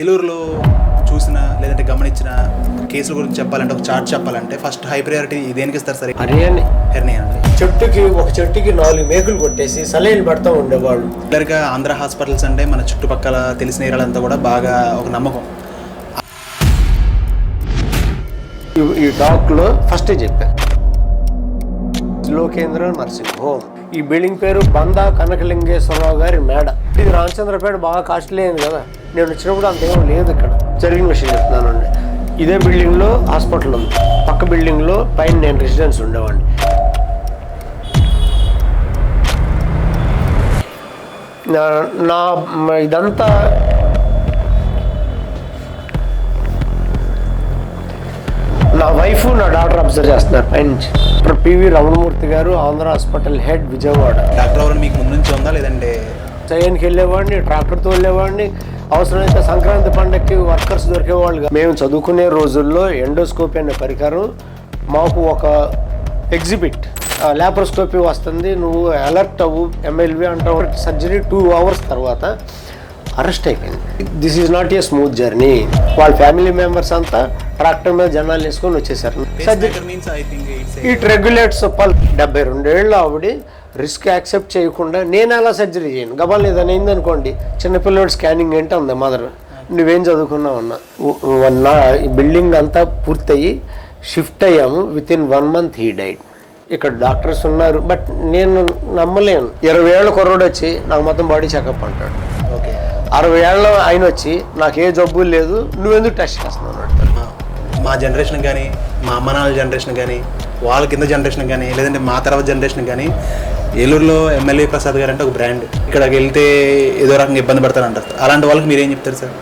ఏలూరులో చూసిన లేదంటే గమనించిన కేసుల గురించి చెప్పాలంటే ఒక చార్ట్ చెప్పాలంటే ఫస్ట్ హై ప్రయారిటీ దేనికి ఇస్తారు సరే? హెర్నియా అండి. ఒక చెట్టుకి 4 మేకులు కొట్టేసి సలైన్ పడతా ఉండేవాళ్ళు. రెగ్యులర్గా ఆంధ్ర హాస్పిటల్స్ అంటే మన చుట్టుపక్కల తెలిసిన ఏరియాలంతా కూడా బాగా ఒక నమ్మకం. ఈ డాక్లో ఫస్టే చెప్పాను, లోకేంద్ర నర్సింగ్ హోమ్. ఈ బిల్డింగ్ పేరు బందా కనకలింగేశ్వరరావు గారి మేడ. ఇది రామచంద్రపేట బాగా కాస్ట్లీ అయింది కదా, నేను వచ్చినప్పుడు అంతేమో లేదు. ఇక్కడ జరిగిన విషయం చెప్తున్నానండి. ఇదే బిల్డింగ్లో హాస్పిటల్ ఉంది, పక్క బిల్డింగ్లో పైన నేను రెసిడెన్స్ ఉండేవాడిని. నా ఇదంతా నా వైఫ్ నా డాక్టర్ అబ్జర్వ్ చేస్తున్నారు పైనుంచి. పివి రమణమూర్తి గారు, Andhra hospital head, Vijayawada. Doctor ఎవరు మీకు ముందు నుంచి ఉందా లేదంటే? ట్రైన్కి వెళ్ళేవాడిని, ట్రాక్టర్తో వెళ్ళేవాడిని. అవసరమైతే సంక్రాంతి పండగకి వర్కర్స్ దొరికేవాళ్ళు. మేము చదువుకునే రోజుల్లో ఎండోస్కోపీ అనే పరికరం, మాకు ఒక ఎగ్జిబిట్ ల్యాప్రోస్కోపీ వస్తుంది, నువ్వు అలర్ట్ అవ్వు, MLV అంటావు. సర్జరీ 2 hours తర్వాత అరెస్ట్ అయిపోయింది. This is not a smooth journey. వాళ్ళ ఫ్యామిలీ మెంబర్స్ అంతా ట్రాక్టర్ మీద జనాలు వేసుకొని వచ్చేసారు. ఇట్ రెగ్యులేట్స్ పల్. 72 ఏళ్ళు ఆవిడ రిస్క్ యాక్సెప్ట్ చేయకుండా నేను అలా సర్జరీ చేయను. గబాల్ ఏదైనా అయిందనుకోండి, చిన్నపిల్లడు స్కానింగ్ ఏంటి అంది మదర్, నువ్వేం చదువుకున్నావు అన్నా. ఈ బిల్డింగ్ అంతా పూర్తయి షిఫ్ట్ అయ్యాము. With in 1 month he died. ఇక్కడ డాక్టర్స్ ఉన్నారు, బట్ నేను నమ్మలేను. 20 ఏళ్ళ కుర్రోడు వచ్చి నాకు మొత్తం బాడీ చెకప్ అంటాడు. ఓకే. 60 ఏళ్ళ ఆయన వచ్చి నాకు ఏ జబ్బు లేదు, నువ్వెందుకు టెస్ట్ చేస్తున్నావు అంటాడు. మా జనరేషన్ కానీ, మా అమ్మ నాన్న జనరేషన్ కానీ, వాళ్ళ కింద జనరేషన్ కానీ, లేదంటే మా తర్వాత జనరేషన్ కానీ, ఏలూరులో ఎమ్మెల్యే ప్రసాద్ గారు అంటే ఒక బ్రాండ్. ఇక్కడికి వెళ్తే ఏదో రకంగా ఇబ్బంది పడతారు అంటారు. అలాంటి వాళ్ళకి మీరేం చెప్తారు సార్?